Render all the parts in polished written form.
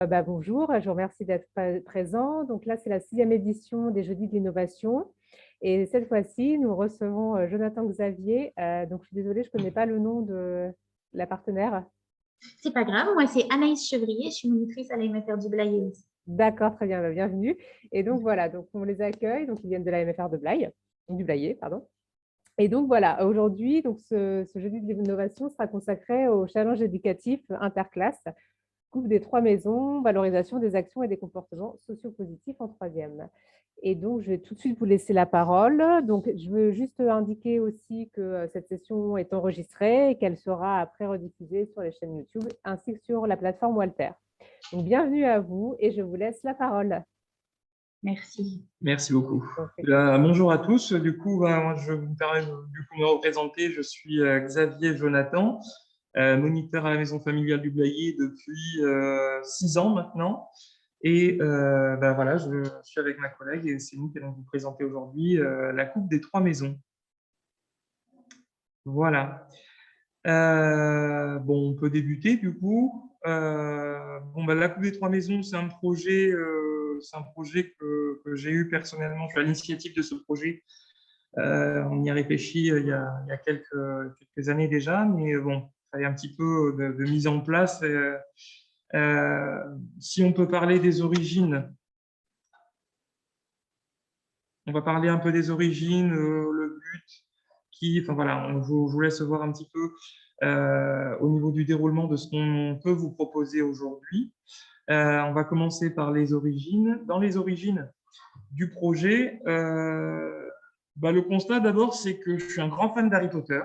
Bonjour, je vous remercie d'être présent. Donc là, c'est la 6e édition des Jeudis de l'innovation et cette fois-ci, nous recevons, Jonathan Xavier. Donc je suis désolée, je ne connais pas le nom de la partenaire. C'est pas grave, moi c'est Anaïs Chevrier, je suis monitrice à l'AMFR du Blayais aussi. D'accord, très bien, bienvenue. Et donc voilà, donc on les accueille, donc ils viennent de la MFR de Blaye, du Blayais, pardon. Et donc voilà, aujourd'hui, donc ce Jeudi de l'innovation sera consacré au challenge éducatif interclasse, coupe des 3 maisons, valorisation des actions et des comportements sociopositifs en troisième. Et donc, je vais tout de suite vous laisser la parole. Donc, je veux juste indiquer aussi que cette session est enregistrée et qu'elle sera après rediffusée sur les chaînes YouTube ainsi que sur la plateforme Walter. Donc, bienvenue à vous et je vous laisse la parole. Merci. Merci beaucoup. Bonjour à tous. Du coup, moi, je me permets de me représenter. Je suis Xavier Jonathan, moniteur à la maison familiale du Blayais depuis 6 ans maintenant. Et voilà, je suis avec ma collègue et c'est nous qui allons vous présenter aujourd'hui la coupe des 3 maisons. Voilà. On peut débuter du coup. La coupe des 3 maisons, c'est un projet, que j'ai eu personnellement. Je suis à l'initiative de ce projet. On y a réfléchi il y a quelques années déjà, mais bon, il fallait un petit peu de mise en place. Si on peut parler des origines, on va parler un peu des origines, le but, enfin voilà, je vous laisse voir un petit peu au niveau du déroulement de ce qu'on peut vous proposer aujourd'hui. On va commencer par les origines. Dans les origines du projet, le constat d'abord, c'est que je suis un grand fan d'Harry Potter.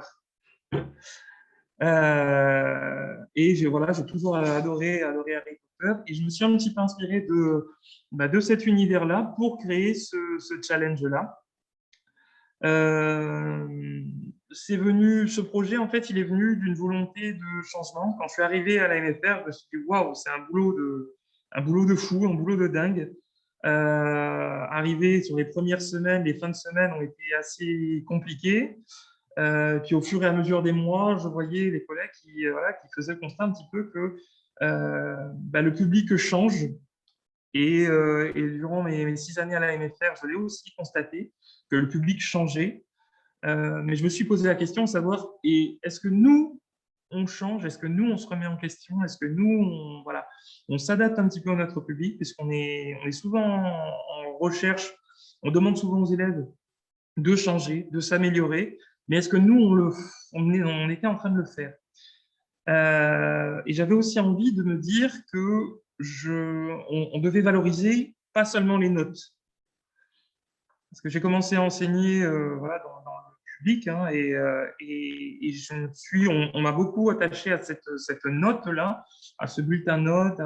Et j'ai toujours adoré Harry Potter. Et je me suis un petit peu inspiré de cet univers-là pour créer ce challenge-là. Ce projet, en fait, il est venu d'une volonté de changement. Quand je suis arrivé à la MFR, je me suis dit, waouh, c'est un boulot de fou, un boulot de dingue. Arrivé sur les premières semaines, les fins de semaine ont été assez compliquées. Puis au fur et à mesure des mois, je voyais les collègues qui faisaient le constat un petit peu que le public change. Et durant mes 6 années à la MFR, je l'ai aussi constaté que le public changeait. Mais je me suis posé la question de savoir, est-ce que nous, on change? Est-ce que nous, on se remet en question? Est-ce que nous, on s'adapte un petit peu à notre public? Puisqu'on est souvent en recherche, on demande souvent aux élèves de changer, de s'améliorer. Mais est-ce que nous, on était en train de le faire? Et j'avais aussi envie de me dire que on devait valoriser pas seulement les notes. Parce que j'ai commencé à enseigner dans le public et on m'a beaucoup attaché à cette note-là, à ce bulletin note,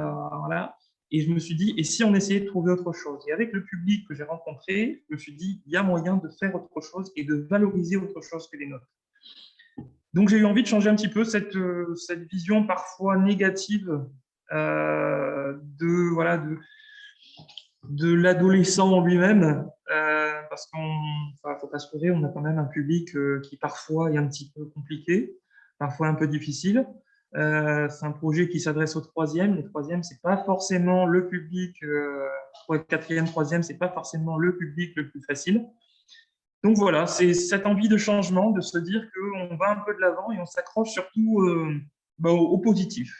et je me suis dit, et si on essayait de trouver autre chose? Et avec le public que j'ai rencontré, je me suis dit, il y a moyen de faire autre chose et de valoriser autre chose que les notes. Donc, j'ai eu envie de changer un petit peu cette vision parfois négative de l'adolescent en lui-même, parce faut pas se leurrer, on a quand même un public qui parfois est un petit peu compliqué, parfois un peu difficile. C'est un projet qui s'adresse aux troisièmes. Les troisièmes, c'est pas forcément le public, quatrième, troisième, c'est pas forcément le public le plus facile. Donc voilà, c'est cette envie de changement, de se dire qu'on va un peu de l'avant et on s'accroche surtout au positif.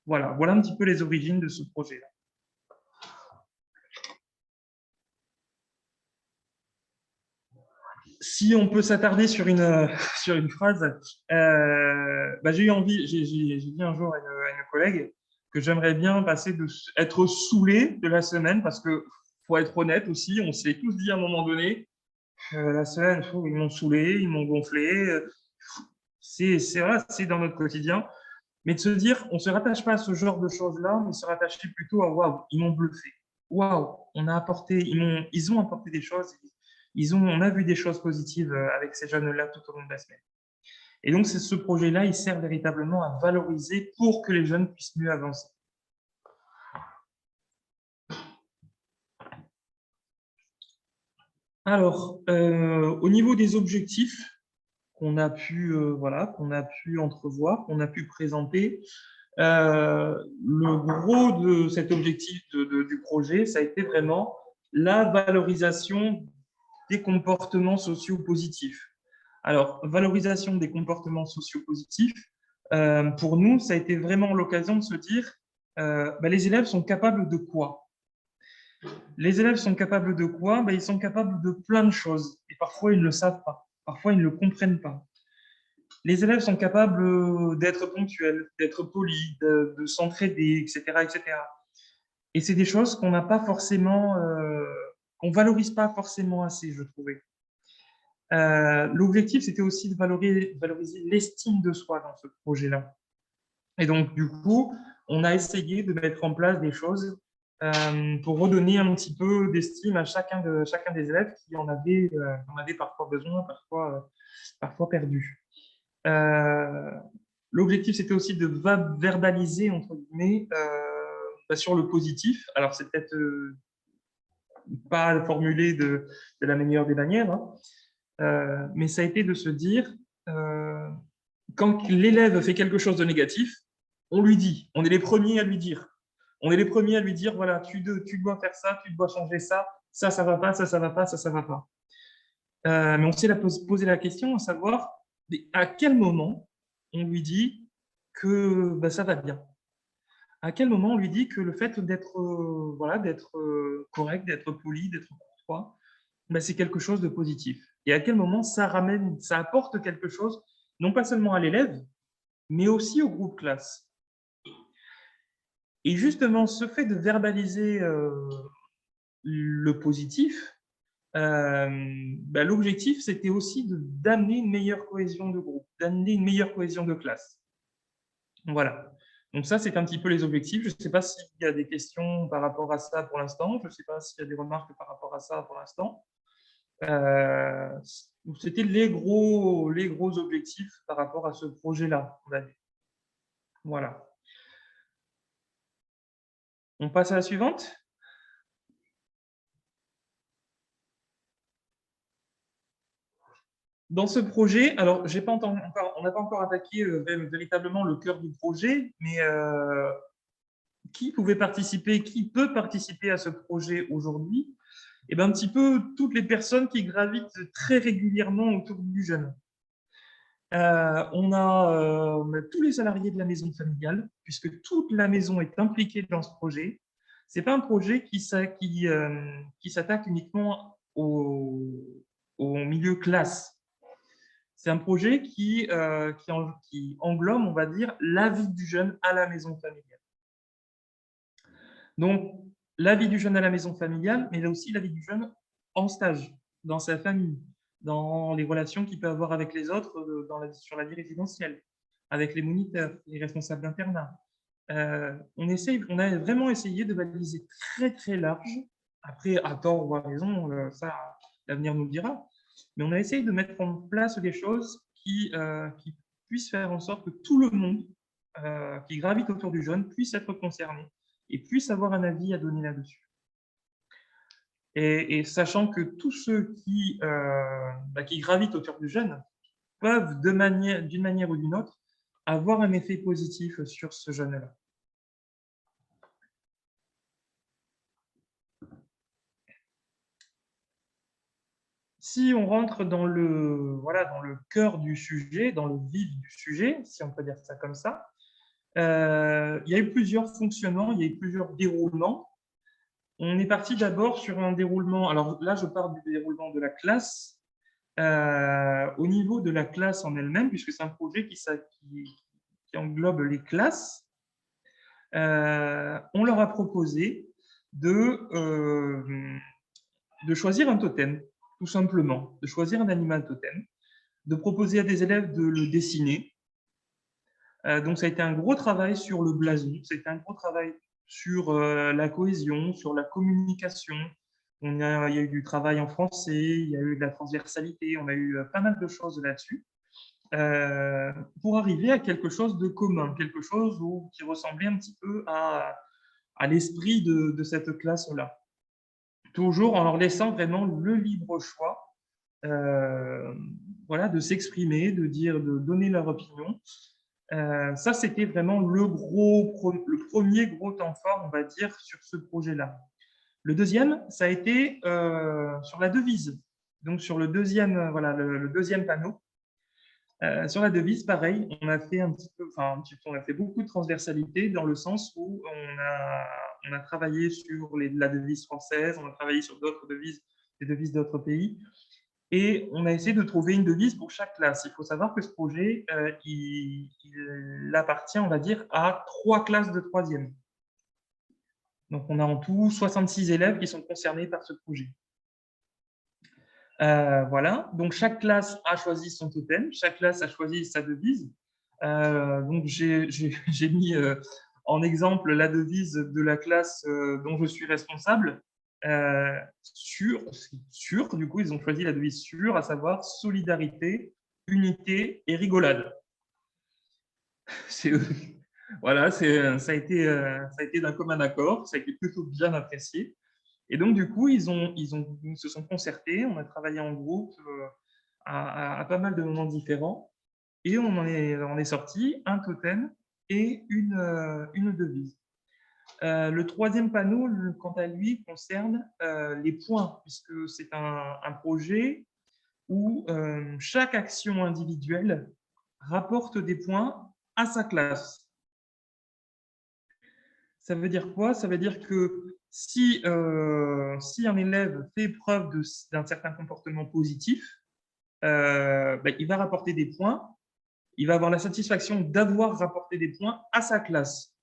Voilà un petit peu les origines de ce projet-là. Si on peut s'attarder sur une phrase, j'ai eu envie, j'ai dit un jour à une collègue que j'aimerais bien passer être saoulé de la semaine, parce que faut être honnête aussi, on s'est tous dit à un moment donné, la semaine, ils m'ont saoulé, ils m'ont gonflé, c'est dans notre quotidien, mais de se dire, on ne se rattache pas à ce genre de choses-là, mais se rattacher plutôt à waouh, ils m'ont bluffé, waouh, ils ont apporté des choses. On a vu des choses positives avec ces jeunes-là tout au long de la semaine. Et donc, ce projet-là, il sert véritablement à valoriser pour que les jeunes puissent mieux avancer. Alors, au niveau des objectifs qu'on a pu entrevoir, qu'on a pu présenter, Le gros de cet objectif du projet, ça a été vraiment la valorisation des comportements sociaux positifs. Alors, valorisation des comportements sociaux positifs, pour nous, ça a été vraiment l'occasion de se dire, les élèves sont capables de quoi? Les élèves sont capables de quoi? Ils sont capables de plein de choses. Et parfois, ils ne le savent pas. Parfois, ils ne le comprennent pas. Les élèves sont capables d'être ponctuels, d'être polis, de s'entraider, etc., etc. Et c'est des choses qu'on n'a pas forcément, qu'on valorise pas forcément assez, je trouvais. L'objectif, c'était aussi de valoriser l'estime de soi dans ce projet-là. Et donc, du coup, on a essayé de mettre en place des choses pour redonner un petit peu d'estime à chacun des élèves qui en avaient parfois besoin, parfois perdu. L'objectif, c'était aussi de verbaliser, entre guillemets, sur le positif. Alors, c'est peut-être pas formulé de la meilleure des manières, hein, mais ça a été de se dire, quand l'élève fait quelque chose de négatif, on lui dit, on est les premiers à lui dire. On est les premiers à lui dire, voilà, tu dois faire ça, tu dois changer ça, ça va pas, ça va pas, ça va pas. Mais on s'est posé la question à savoir, à quel moment on lui dit que ça va bien? À quel moment on lui dit que le fait d'être correct, d'être poli, d'être courtois, c'est quelque chose de positif? Et à quel moment ça apporte quelque chose, non pas seulement à l'élève, mais aussi au groupe classe? Et justement, ce fait de verbaliser le positif, l'objectif, c'était aussi d'amener une meilleure cohésion de groupe, d'amener une meilleure cohésion de classe. Voilà. Donc ça, c'est un petit peu les objectifs. Je ne sais pas s'il y a des questions par rapport à ça pour l'instant. Je ne sais pas s'il y a des remarques par rapport à ça pour l'instant. C'était les gros objectifs par rapport à ce projet-là. Voilà. On passe à la suivante. Dans ce projet, alors on n'a pas encore attaqué véritablement le cœur du projet, mais qui pouvait participer, qui peut participer à ce projet aujourd'hui? Eh bien, un petit peu toutes les personnes qui gravitent très régulièrement autour du jeune. On a tous les salariés de la maison familiale, puisque toute la maison est impliquée dans ce projet. Ce n'est pas un projet qui s'attaque uniquement au milieu classe. C'est un projet qui englobe, on va dire, la vie du jeune à la maison familiale. Donc, la vie du jeune à la maison familiale, mais aussi la vie du jeune en stage, dans sa famille, dans les relations qu'il peut avoir avec les autres sur la vie résidentielle, avec les moniteurs, les responsables d'internat. On a vraiment essayé de baliser très, très large. Après, à tort ou à raison, ça, l'avenir nous le dira. Mais on a essayé de mettre en place des choses qui puissent faire en sorte que tout le monde qui gravite autour du jeune puisse être concerné et puisse avoir un avis à donner là-dessus. Et sachant que tous ceux qui gravitent autour du jeune peuvent, d'une manière ou d'une autre, avoir un effet positif sur ce jeune-là. Si on rentre dans le cœur du sujet, dans le vif du sujet, si on peut dire ça comme ça, il y a eu plusieurs fonctionnements, il y a eu plusieurs déroulements. On est parti d'abord sur un déroulement, alors là je parle du déroulement de la classe, au niveau de la classe en elle-même, puisque c'est un projet qui englobe les classes, on leur a proposé de choisir un totem, tout simplement, de choisir un animal totem, de proposer à des élèves de le dessiner. Donc ça a été un gros travail sur le blason, c'était un gros travail sur la cohésion, sur la communication. Il y a eu du travail en français, il y a eu de la transversalité, on a eu pas mal de choses là-dessus pour arriver à quelque chose de commun, quelque chose qui ressemblait un petit peu à l'esprit de cette classe-là. Toujours en leur laissant vraiment le libre choix de s'exprimer, de donner leur opinion. Ça, c'était vraiment le premier gros temps fort, on va dire, sur ce projet-là. Le deuxième, ça a été sur la devise. Donc, sur le deuxième, voilà, le deuxième panneau. Sur la devise, pareil, on a fait on a fait beaucoup de transversalité dans le sens où on a travaillé sur la devise française, on a travaillé sur d'autres devises, des devises d'autres pays, et on a essayé de trouver une devise pour chaque classe. Il faut savoir que ce projet, il appartient, on va dire, à 3 classes de troisième. Donc, on a en tout 66 élèves qui sont concernés par ce projet. Voilà, donc chaque classe a choisi son totem, chaque classe a choisi sa devise. Donc j'ai mis en exemple la devise de la classe dont je suis responsable. Sûr, du coup, ils ont choisi la devise sûre, à savoir solidarité, unité et rigolade. Voilà, ça a été d'un commun accord, ça a été plutôt bien apprécié. Et donc, du coup, ils se sont concertés, on a travaillé en groupe à pas mal de moments différents, et on est sorti un totem et une devise. Le troisième panneau, quant à lui, concerne les points, puisque c'est un projet où chaque action individuelle rapporte des points à sa classe. Ça veut dire quoi? Ça veut dire que si un élève fait preuve d'un certain comportement positif, il va rapporter des points, il va avoir la satisfaction d'avoir rapporté des points à sa classe.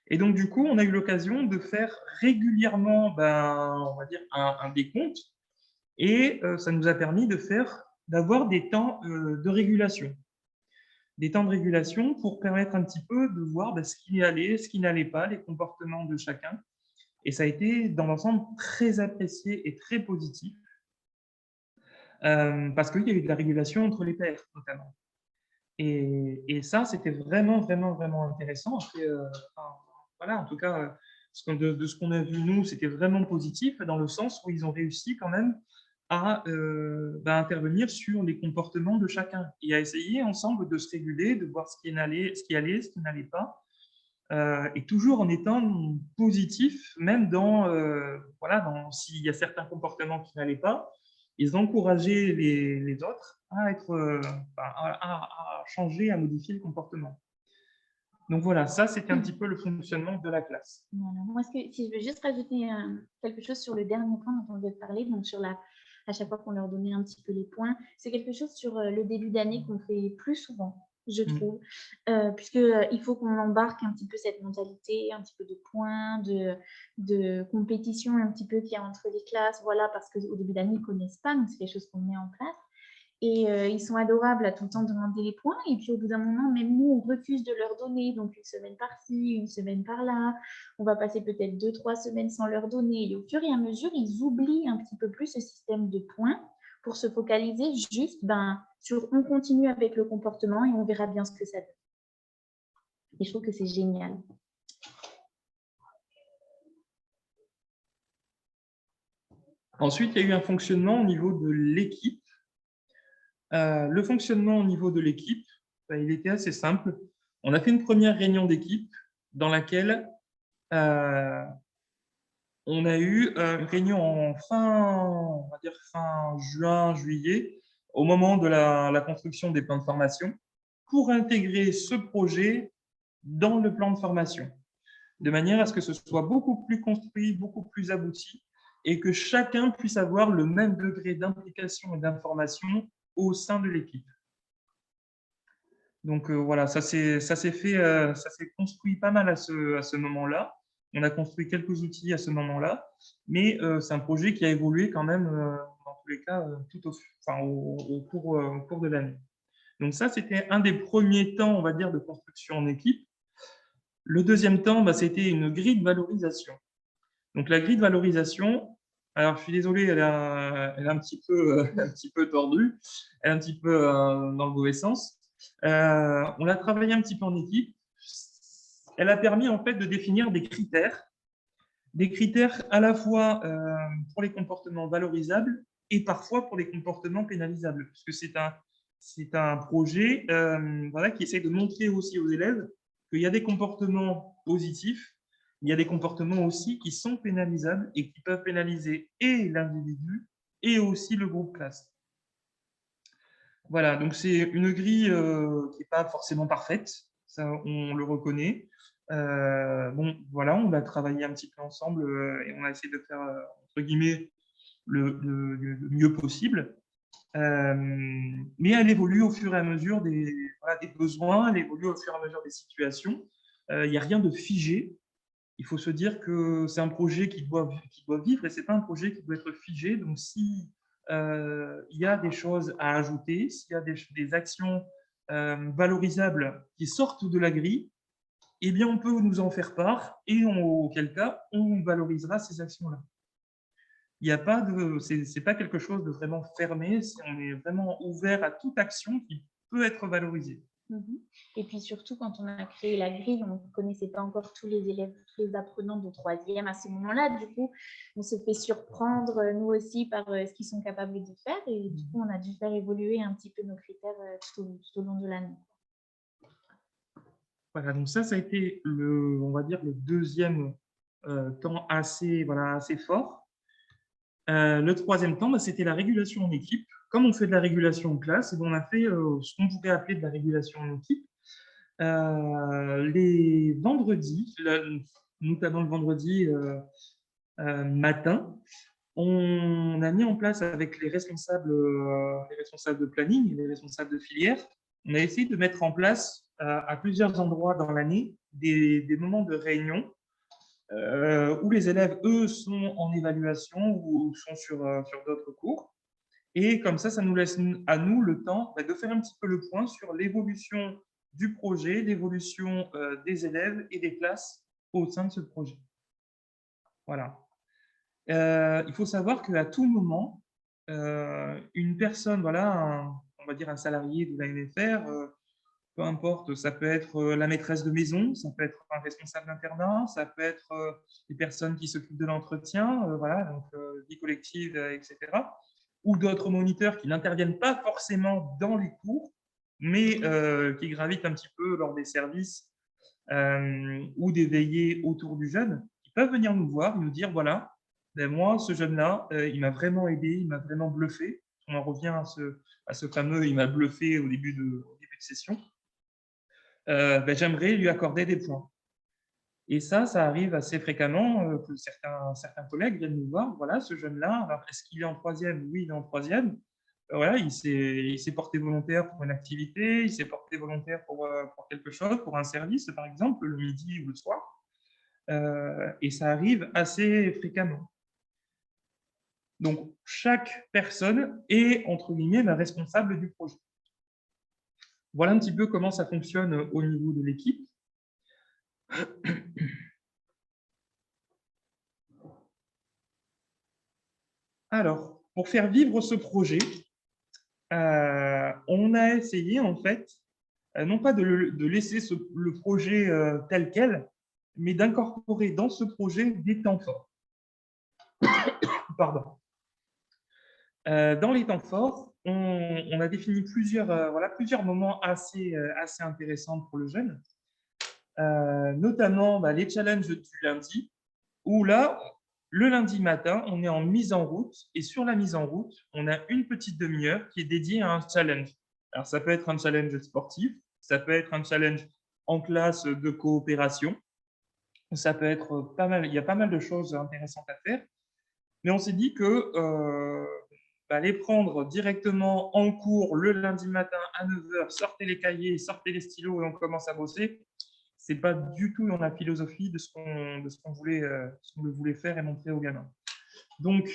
Et donc, du coup, on a eu l'occasion de faire régulièrement, on va dire, un décompte, et ça nous a permis d'avoir des temps de régulation. Des temps de régulation pour permettre un petit peu de voir ce qui allait, ce qui n'allait pas, les comportements de chacun. Et ça a été, dans l'ensemble, très apprécié et très positif, parce qu'il y a eu de la régulation entre les pairs, notamment. Et ça, c'était vraiment, vraiment, vraiment intéressant. Après, voilà, en tout cas, de ce qu'on a vu, nous, c'était vraiment positif, dans le sens où ils ont réussi quand même à intervenir sur les comportements de chacun et à essayer ensemble de se réguler, de voir ce qui allait, ce qui n'allait pas, et toujours en étant positif, même s'il y a certains comportements qui n'allaient pas, ils encourageaient les autres à changer, à modifier le comportement. Donc voilà, ça c'était un petit peu le fonctionnement de la classe. Voilà. Moi, si je veux juste rajouter quelque chose sur le dernier point dont on vient de parler, donc à chaque fois qu'on leur donnait un petit peu les points, c'est quelque chose sur le début d'année qu'on fait plus souvent, je trouve, puisqu'il faut qu'on embarque un petit peu cette mentalité, un petit peu de points, de compétition un petit peu qu'il y a entre les classes, voilà, parce qu'au début d'année, ils ne connaissent pas, donc c'est quelque chose qu'on met en place. Et ils sont adorables à tout le temps demander les points. Et puis, au bout d'un moment, même nous, on refuse de leur donner. Donc, une semaine par-ci, une semaine par-là. On va passer peut-être 2-3 semaines sans leur donner. Et au fur et à mesure, ils oublient un petit peu plus ce système de points pour se focaliser juste sur on continue avec le comportement et on verra bien ce que ça donne. Et je trouve que c'est génial. Ensuite, il y a eu un fonctionnement au niveau de l'équipe. Le fonctionnement au niveau de l'équipe, il était assez simple. On a fait une première réunion d'équipe dans laquelle on a eu une réunion en fin juin, juillet, au moment de la construction des plans de formation, pour intégrer ce projet dans le plan de formation, de manière à ce que ce soit beaucoup plus construit, beaucoup plus abouti, et que chacun puisse avoir le même degré d'implication et d'information au sein de l'équipe. Donc voilà, ça s'est construit pas mal à ce moment-là. On a construit quelques outils à ce moment-là, mais c'est un projet qui a évolué quand même, dans tous les cas, au cours de l'année. Donc ça, c'était un des premiers temps, on va dire, de construction en équipe. Le deuxième temps, c'était une grille de valorisation. Donc la grille de valorisation, alors je suis désolé, elle est un petit peu tordue, elle est un petit peu dans le mauvais sens. On l'a travaillé un petit peu en équipe. Elle a permis en fait de définir des critères à la fois pour les comportements valorisables et parfois pour les comportements pénalisables, puisque c'est un projet voilà, qui essaie de montrer aussi aux élèves qu'il y a des comportements positifs, il y a des comportements aussi qui sont pénalisables et qui peuvent pénaliser et l'individu et aussi le groupe classe. Voilà, donc c'est une grille qui n'est pas forcément parfaite, ça on le reconnaît. Bon, voilà, on a travaillé un petit peu ensemble et on a essayé de faire, entre guillemets, le mieux possible. Mais elle évolue au fur et à mesure des, voilà, des besoins, elle évolue au fur et à mesure des situations. Il n'y a rien de figé. Il faut se dire que c'est un projet qui doit vivre et ce n'est pas un projet qui doit être figé. Donc, si il y a des choses à ajouter, s'il y a des actions valorisables qui sortent de la grille, eh bien, on peut nous en faire part et auquel cas, on valorisera ces actions-là. Il n'y a pas de, c'est pas quelque chose de vraiment fermé, on est vraiment ouvert à toute action qui peut être valorisée. Et puis surtout, quand on a créé la grille, on ne connaissait pas encore tous les élèves, tous les apprenants de 3e à ce moment-là. Du coup, on se fait surprendre, nous aussi, par ce qu'ils sont capables de faire. Et du coup, on a dû faire évoluer un petit peu nos critères tout au long de l'année. Voilà, donc ça a été, on va dire, le deuxième temps assez, voilà, assez fort. Le troisième temps, c'était la régulation en équipe. Comme on fait de la régulation en classe, on a fait ce qu'on pourrait appeler de la régulation en équipe. Les vendredis, notamment le vendredi matin, on a mis en place avec les responsables de planning et les responsables de filière, on a essayé de mettre en place à plusieurs endroits dans l'année des moments de réunion où les élèves, eux, sont en évaluation ou sont sur d'autres cours. Et comme ça nous laisse à nous le temps de faire un petit peu le point sur l'évolution du projet, l'évolution des élèves et des classes au sein de ce projet. Voilà. Il faut savoir qu'à tout moment, une personne, voilà, on va dire un salarié de l'AMFR, peu importe, ça peut être la maîtresse de maison, ça peut être un responsable d'internat, ça peut être les personnes qui s'occupent de l'entretien, voilà, donc vie collective, etc. Ou d'autres moniteurs qui n'interviennent pas forcément dans les cours, mais qui gravitent un petit peu lors des services ou des veillées autour du jeune, qui peuvent venir nous voir et nous dire, voilà, ben moi, ce jeune-là, il m'a vraiment aidé, il m'a vraiment bluffé. On en revient à ce fameux « il m'a bluffé » au début de session. Ben, j'aimerais lui accorder des points. Et ça arrive assez fréquemment que certains collègues viennent nous voir. Voilà, ce jeune-là, est-ce qu'il est en 3e? Oui, il est en 3e. Voilà, il s'est porté volontaire pour une activité, il s'est porté volontaire pour quelque chose, pour un service, par exemple, le midi ou le soir. Et ça arrive assez fréquemment. Donc, chaque personne est, entre guillemets, la responsable du projet. Voilà un petit peu comment ça fonctionne au niveau de l'équipe. Alors, pour faire vivre ce projet, on a essayé, en fait, non pas de laisser le projet tel quel, mais d'incorporer dans ce projet des temps forts. Pardon. Dans les temps forts, on a défini plusieurs moments assez intéressants pour le jeune, notamment les challenges du lundi, où là, le lundi matin, on est en mise en route et sur la mise en route, on a une petite demi-heure qui est dédiée à un challenge. Alors, ça peut être un challenge sportif, ça peut être un challenge en classe de coopération, ça peut être pas mal, il y a pas mal de choses intéressantes à faire, mais on s'est dit que les prendre directement en cours le lundi matin à 9h, sortez les cahiers, sortez les stylos et on commence à bosser, c'est pas du tout dans la philosophie de ce qu'on voulait faire et montrer aux gamins. Donc,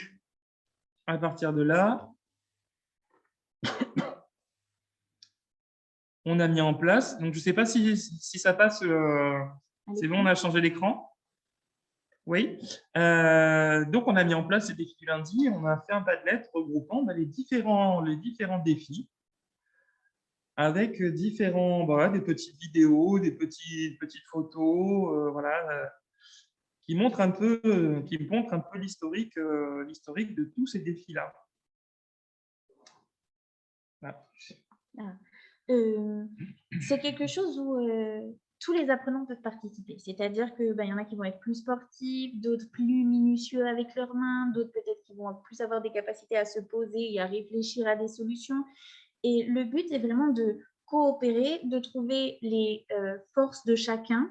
à partir de là, on a mis en place, donc je ne sais pas si ça passe, c'est bon, on a changé l'écran. Oui. Donc, on a mis en place ces défis du lundi, on a fait un Padlet regroupant les différents défis avec des petites vidéos, des petites photos, qui montrent un peu l'historique de tous ces défis-là. Voilà. Ah. C'est quelque chose où tous les apprenants peuvent participer. C'est-à-dire que y en a qui vont être plus sportifs, d'autres plus minutieux avec leurs mains, d'autres peut-être qui vont plus avoir des capacités à se poser et à réfléchir à des solutions. Et le but est vraiment de coopérer, de trouver les forces de chacun,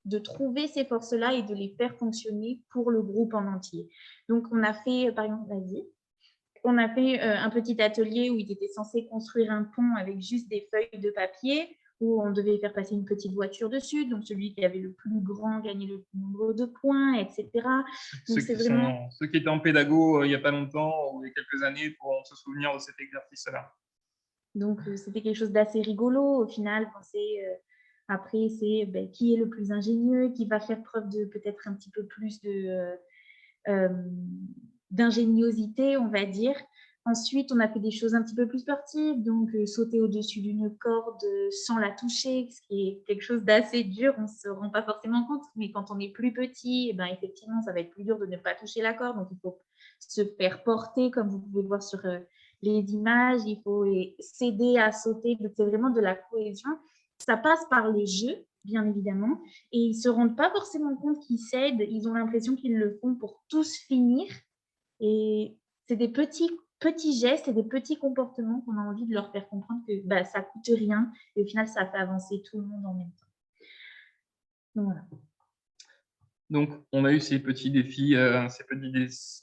de trouver ces forces-là et de les faire fonctionner pour le groupe en entier. Donc, on a fait, par exemple, vas-y. On a fait un petit atelier où ils étaient censés construire un pont avec juste des feuilles de papier, où on devait faire passer une petite voiture dessus. Donc, celui qui avait le plus grand gagnait le plus nombre de points, etc. Donc, ceux qui étaient en pédago il n'y a pas longtemps, ou il y a quelques années, pourront se souvenir de cet exercice-là. Donc, c'était quelque chose d'assez rigolo. Au final, après, c'est qui est le plus ingénieux, qui va faire preuve de peut-être un petit peu plus d'ingéniosité, on va dire. Ensuite, on a fait des choses un petit peu plus sportives, donc sauter au-dessus d'une corde sans la toucher, ce qui est quelque chose d'assez dur, on ne se rend pas forcément compte, mais quand on est plus petit, effectivement, ça va être plus dur de ne pas toucher la corde, donc il faut se faire porter, comme vous pouvez voir sur les images, il faut s'aider à sauter, donc c'est vraiment de la cohésion. Ça passe par le jeu, bien évidemment, et ils ne se rendent pas forcément compte qu'ils s'aident, ils ont l'impression qu'ils le font pour tous finir, et c'est des petits gestes et des petits comportements qu'on a envie de leur faire comprendre que ça ne coûte rien, et au final, ça fait avancer tout le monde en même temps. Donc, voilà. Donc, on a eu ces petits défis,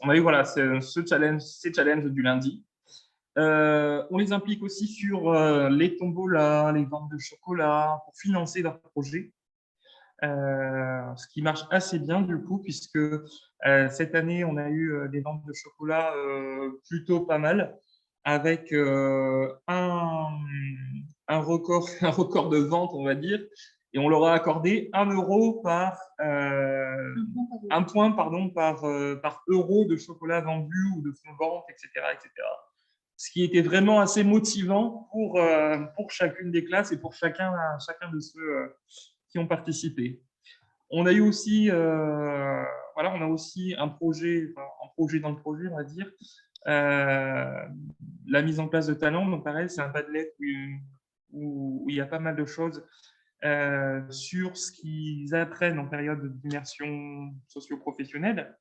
on a eu voilà, ces challenges du lundi. On les implique aussi sur les tombolas, les ventes de chocolat pour financer leurs projets. Ce qui marche assez bien du coup, puisque cette année, on a eu des ventes de chocolat plutôt pas mal, avec un record de vente, on va dire, et on leur a accordé 1 euro par un point par euro de chocolat vendu ou de fonds de vente, etc., etc. Ce qui était vraiment assez motivant pour chacune des classes et pour chacun de ceux qui ont participé. On a eu aussi, on a aussi un projet dans le projet, on va dire, la mise en place de talents. Donc pareil, c'est un Padlet où il y a pas mal de choses sur ce qu'ils apprennent en période d'immersion socio-professionnelle.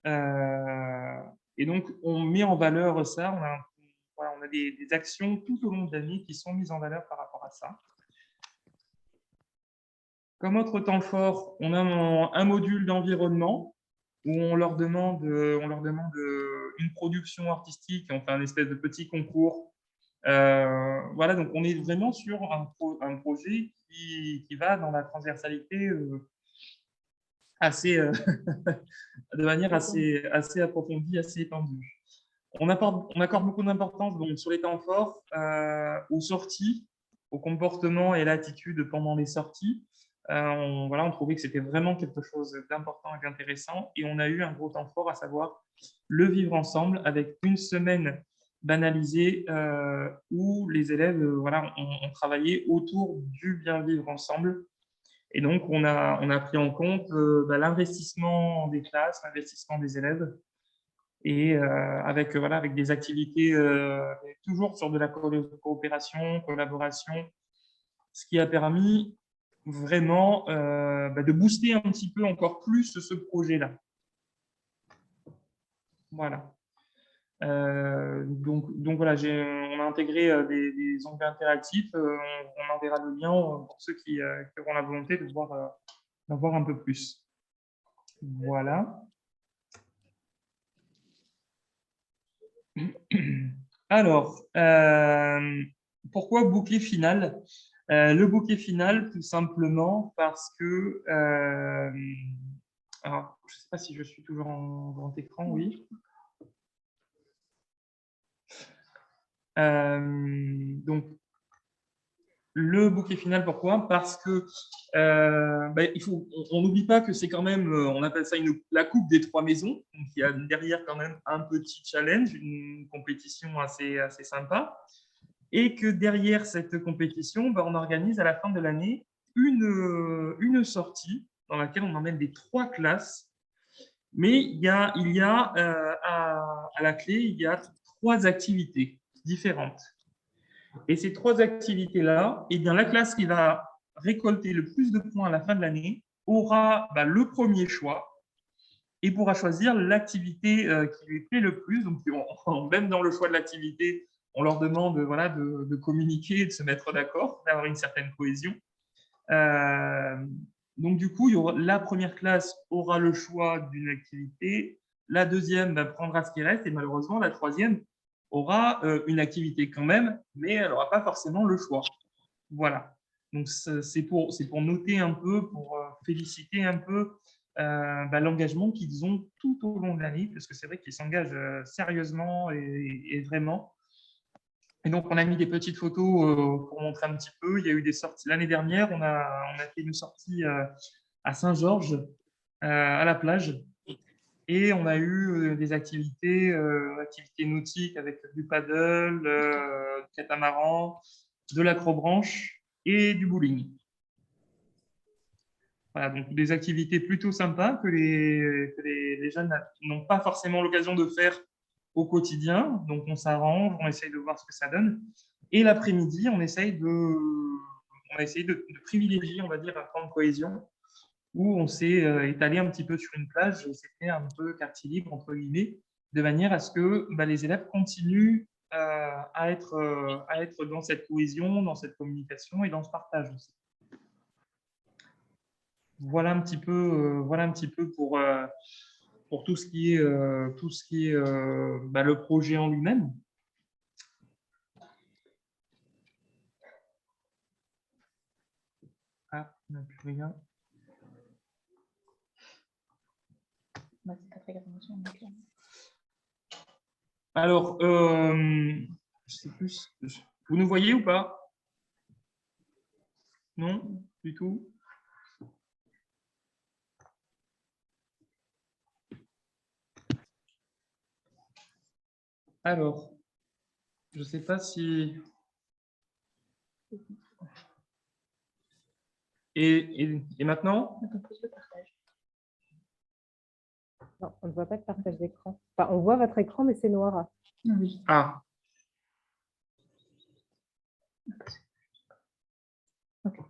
Et donc, on met en valeur ça. On a des actions tout au long de l'année qui sont mises en valeur par rapport à ça. Comme autre temps fort, on a un module d'environnement où on leur demande une production artistique, enfin un espèce de petit concours. Voilà, donc on est vraiment sur un projet qui va dans la transversalité de manière assez approfondie, assez étendue. On accorde beaucoup d'importance sur les temps forts, aux sorties, au comportement et l'attitude pendant les sorties. On trouvait que c'était vraiment quelque chose d'important et d'intéressant. Et on a eu un gros temps fort, à savoir le vivre ensemble, avec une semaine banalisée où les élèves ont travaillé autour du bien vivre ensemble. Et donc, on a pris en compte l'investissement des classes, l'investissement des élèves, et avec des activités toujours sur de la coopération, collaboration, ce qui a permis vraiment de booster un petit peu encore plus ce projet-là. Voilà. Donc voilà, on a intégré des onglets interactifs. On enverra le lien pour ceux qui auront la volonté d'en voir un peu plus. Voilà. Alors, pourquoi bouquet final? Le bouquet final, tout simplement parce que… alors, je ne sais pas si je suis toujours en grand écran, oui. Donc, le bouquet final, pourquoi? Parce que on n'oublie pas que c'est quand même, on appelle ça la coupe des 3 maisons. Donc, il y a derrière quand même un petit challenge, une compétition assez sympa. Et que derrière cette compétition, on organise à la fin de l'année une sortie dans laquelle on emmène les 3 classes. Mais il y a à la clé, il y a 3 activités différentes. Et ces 3 activités-là, eh bien, la classe qui va récolter le plus de points à la fin de l'année aura le premier choix et pourra choisir l'activité qui lui plaît le plus. Donc, même dans le choix de l'activité, on leur demande voilà, de communiquer, de se mettre d'accord, d'avoir une certaine cohésion. Donc, du coup, la première classe aura le choix d'une activité, la deuxième prendra ce qui reste, et malheureusement, la troisième aura une activité quand même, mais elle n'aura pas forcément le choix. Voilà. Donc, c'est pour noter un peu, pour féliciter un peu l'engagement qu'ils ont tout au long de l'année, parce que c'est vrai qu'ils s'engagent sérieusement et vraiment. Et donc, on a mis des petites photos pour montrer un petit peu. Il y a eu des sorties. L'année dernière, on a fait une sortie à Saint-Georges, à la plage. Et on a eu des activités nautiques avec du paddle, du catamaran, de l'acrobranche et du bowling. Voilà, donc des activités plutôt sympas que les jeunes n'ont pas forcément l'occasion de faire au quotidien. Donc, on s'arrange, on essaye de voir ce que ça donne. Et l'après-midi, on essaye de privilégier, on va dire, un temps de cohésion où on s'est étalé un petit peu sur une plage. C'était un peu quartier libre, entre guillemets, de manière à ce que les élèves continuent à être dans cette cohésion, dans cette communication et dans ce partage aussi. Voilà un petit peu pour tout ce qui est le projet en lui-même. Ah, on n'a plus rien. Alors, je sais plus. Vous nous voyez ou pas? Non, du tout. Alors, je ne sais pas si... Et maintenant? Non, on ne voit pas de partage d'écran. Enfin, on voit votre écran, mais c'est noir. Oui. Ah. Okay.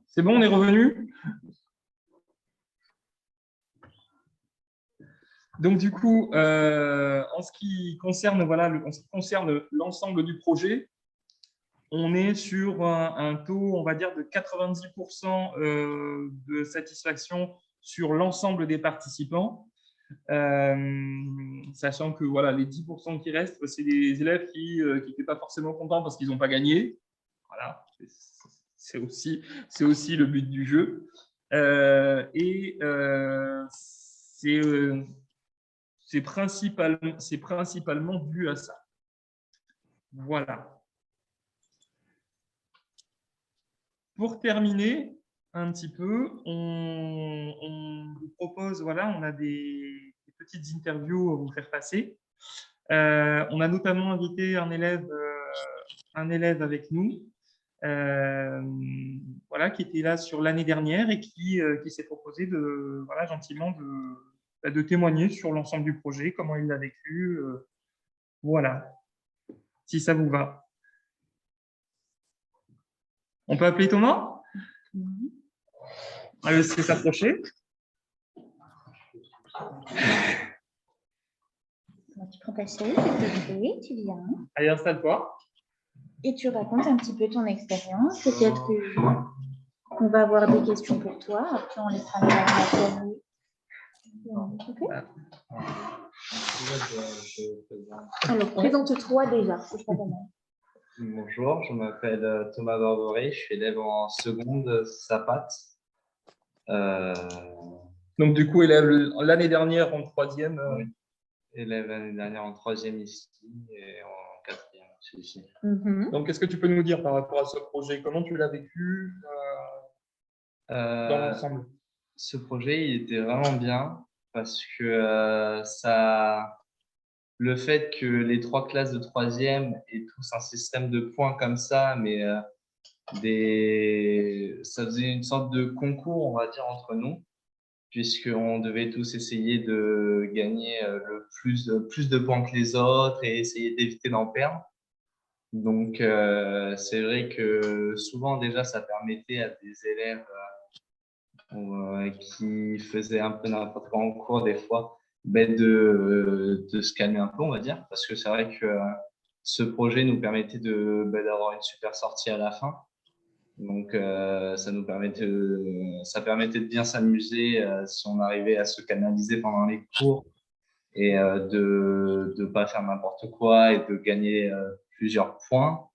C'est bon, on est revenu? Donc, du coup, en ce qui concerne l'ensemble du projet, on est sur un taux, on va dire, de 90% de satisfaction sur l'ensemble des participants, sachant que voilà, les 10% qui restent, c'est des élèves qui n'étaient pas forcément contents parce qu'ils n'ont pas gagné. Voilà, c'est aussi le but du jeu. C'est principalement dû à ça. Voilà. Pour terminer un petit peu, on vous propose, voilà, on a des petites interviews à vous faire passer. On a notamment invité un élève avec nous, voilà, qui était là sur l'année dernière et qui s'est proposé gentiment de témoigner sur l'ensemble du projet, comment il l'a vécu. Voilà, si ça vous va. On peut appeler Thomas? On va laisser s'approcher. Tu prends ta chaise, tu viens. Allez, installe-toi. Et tu racontes un petit peu ton expérience. Peut-être qu'on va avoir des questions pour toi. Après, on laissera la matière. Okay. Alors, présente-toi déjà. Bonjour, je m'appelle Thomas Barboré, je suis élève en seconde SAPAT. Donc, du coup, élève l'année dernière en troisième. Oui. Élève l'année dernière en troisième ici et en quatrième ici. Donc, qu'est-ce que tu peux nous dire par rapport à ce projet? Comment tu l'as vécu dans l'ensemble? Ce projet, il était vraiment bien parce que le fait que les 3 classes de troisième aient tous un système de points comme ça, mais ça faisait une sorte de concours, on va dire, entre nous, puisqu'on devait tous essayer de gagner le plus de points que les autres et essayer d'éviter d'en perdre. Donc, c'est vrai que souvent, déjà, ça permettait à des élèves qui faisaient un peu n'importe quoi en cours, des fois, ben, de se calmer un peu, on va dire. Parce que c'est vrai que ce projet nous permettait d'avoir une super sortie à la fin. Donc, ça permettait de bien s'amuser si on arrivait à se canaliser pendant les cours et de ne pas faire n'importe quoi et de gagner plusieurs points.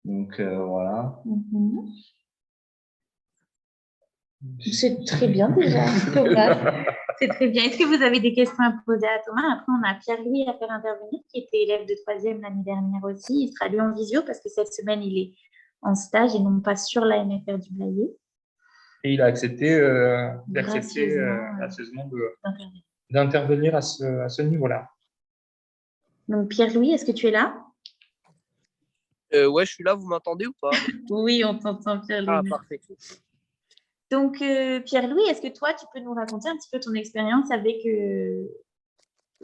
Donc, voilà. C'est très bien déjà, Thomas. C'est très bien. Est-ce que vous avez des questions à poser à Thomas? Après, on a Pierre-Louis à faire intervenir, qui était élève de 3e l'année dernière aussi. Il sera lui en visio parce que cette semaine, il est en stage et non pas sur la MFR du Blayais. Et il a accepté gracieusement d'intervenir à ce niveau-là. Donc, Pierre-Louis, est-ce que tu es là? Ouais, je suis là, vous m'entendez ou pas? Oui, on t'entend, Pierre-Louis. Ah, parfait. Donc, Pierre-Louis, est-ce que toi, tu peux nous raconter un petit peu ton expérience avec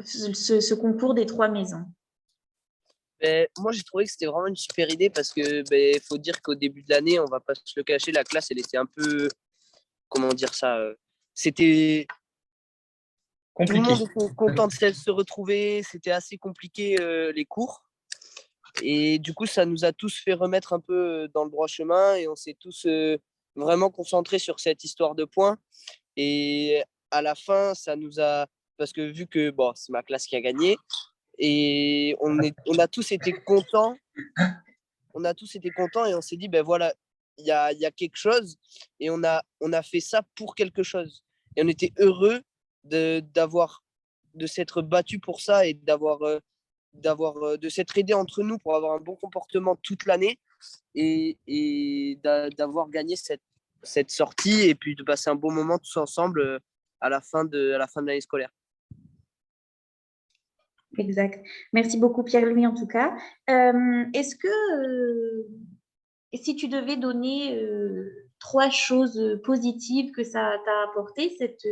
ce concours des 3 maisons? Moi, j'ai trouvé que c'était vraiment une super idée parce que faut dire qu'au début de l'année, on va pas se le cacher, la classe, elle était un peu, comment dire ça, c'était Compliqué. Tout le monde était content de se retrouver, c'était assez compliqué les cours. Et du coup, ça nous a tous fait remettre un peu dans le droit chemin et on s'est tous vraiment concentrés sur cette histoire de points. Et à la fin, ça nous a... Parce que vu que c'est ma classe qui a gagné, et on a tous été contents. On a tous été contents et on s'est dit, ben voilà, il y a quelque chose et on a fait ça pour quelque chose. Et on était heureux de s'être battu pour ça et de s'être aidé entre nous pour avoir un bon comportement toute l'année et d'avoir gagné cette sortie et puis de passer un bon moment tous ensemble à la fin de l'année scolaire. Exact. Merci beaucoup, Pierre-Louis, en tout cas. Est-ce que si tu devais donner 3 choses positives que ça t'a apporté, cette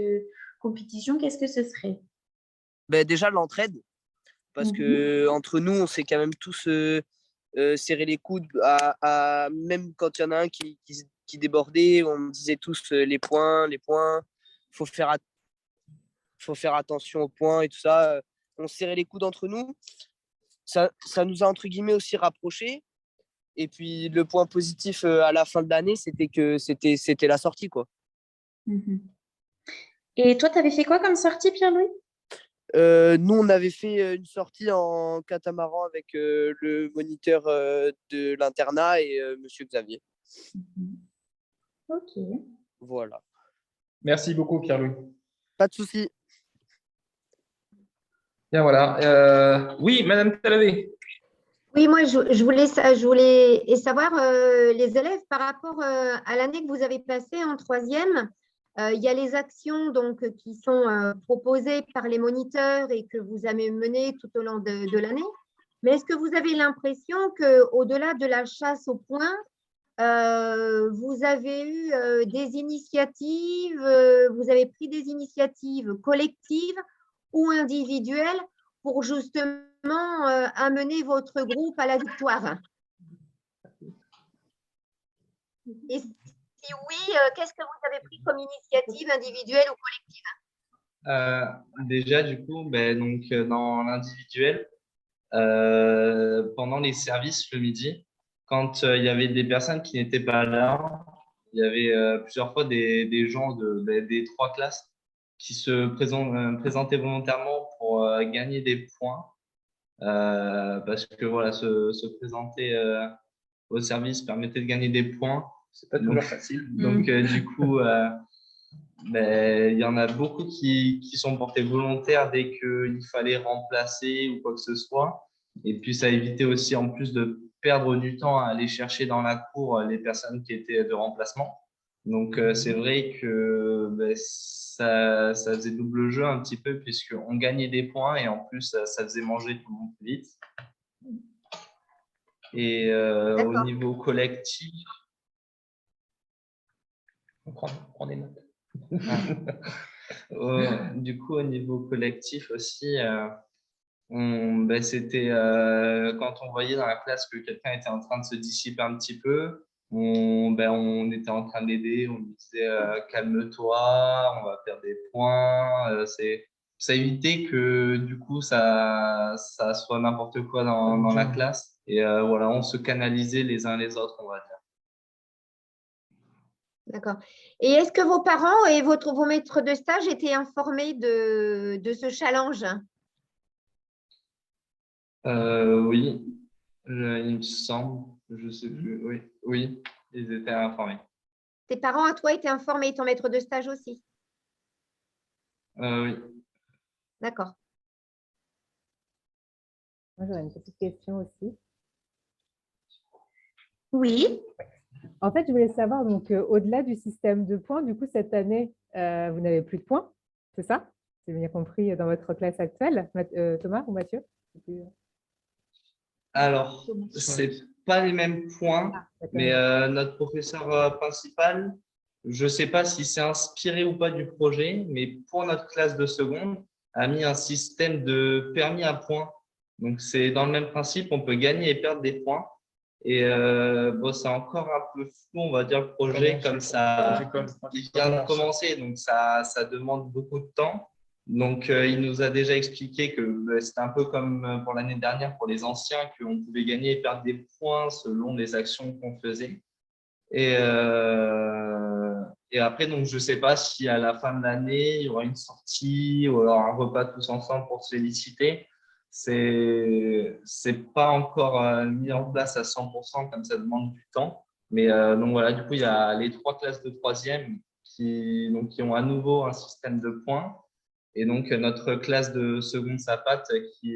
compétition, qu'est-ce que ce serait? Déjà, l'entraide, parce que entre nous, on s'est quand même tous serré les coudes, même quand il y en a un qui débordait, on disait tous les points, faut faire attention aux points et tout ça. On serrait les coudes entre nous. Ça nous a, entre guillemets, aussi rapprochés. Et puis, le point positif à la fin de l'année, c'était que c'était la sortie, quoi. Et toi, tu avais fait quoi comme sortie, Pierre-Louis? Nous, on avait fait une sortie en catamaran avec le moniteur de l'internat et Monsieur Xavier. Ok. Voilà. Merci beaucoup, Pierre-Louis. Pas de souci. Bien, voilà. Oui, Madame Talavé. Oui, moi, je voulais savoir, les élèves, par rapport à l'année que vous avez passée en 3e, il y a les actions donc, qui sont proposées par les moniteurs et que vous avez menées tout au long de l'année. Mais est-ce que vous avez l'impression qu'au-delà de la chasse aux points, vous avez eu des initiatives, vous avez pris des initiatives collectives ou individuelles pour justement amener votre groupe à la victoire? Et si oui, qu'est-ce que vous avez pris comme initiative individuelle ou collective? Déjà, du coup, dans l'individuel, pendant les services le midi, quand il y avait des personnes qui n'étaient pas là, il y avait plusieurs fois des gens des 3 classes qui se présentaient volontairement pour gagner des points. Parce que voilà, se présenter au service permettait de gagner des points. C'est pas toujours facile. Donc, du coup, il y en a beaucoup qui sont portés volontaires dès qu'il fallait remplacer ou quoi que ce soit. Et puis, ça évitait aussi, en plus, de perdre du temps à aller chercher dans la cour les personnes qui étaient de remplacement. Donc, c'est vrai que ça faisait double jeu un petit peu, puisqu'on gagnait des points et en plus, ça faisait manger tout le monde plus vite. Et au niveau collectif, on prend des notes. Du coup, au niveau collectif aussi, c'était quand on voyait dans la classe que quelqu'un était en train de se dissiper un petit peu, on était en train d'aider, on lui disait calme-toi, on va faire des points. Ça évitait que du coup ça soit n'importe quoi dans la classe. Et voilà, on se canalisait les uns les autres, on va dire. D'accord. Et est-ce que vos parents et vos maîtres de stage étaient informés de ce challenge? Oui, il me semble, je sais plus. Oui, oui, ils étaient informés. Tes parents à toi étaient informés, ton maître de stage aussi? Oui. D'accord. Moi, j'aurais une petite question aussi. Oui. En fait, je voulais savoir, donc, au-delà du système de points, du coup, cette année, vous n'avez plus de points, c'est ça? Si j'ai bien compris dans votre classe actuelle, Thomas ou Mathieu? Alors, c'est pas les mêmes points, mais notre professeur principal, je sais pas si c'est inspiré ou pas du projet, mais pour notre classe de seconde, a mis un système de permis à points. Donc, c'est dans le même principe, on peut gagner et perdre des points. Et c'est encore un peu flou, on va dire, le projet, comme ça, il vient de commencer, donc ça demande beaucoup de temps. Donc, il nous a déjà expliqué que c'était un peu comme pour l'année dernière pour les anciens, qu'on pouvait gagner et perdre des points selon les actions qu'on faisait. Et après, donc, je ne sais pas si à la fin de l'année, il y aura une sortie ou alors un repas tous ensemble pour se féliciter. C'est pas encore mis en place à 100% comme ça demande du temps. Mais donc voilà, du coup, il y a les 3 classes de troisième qui ont à nouveau un système de points. Et donc, notre classe de seconde Sapate qui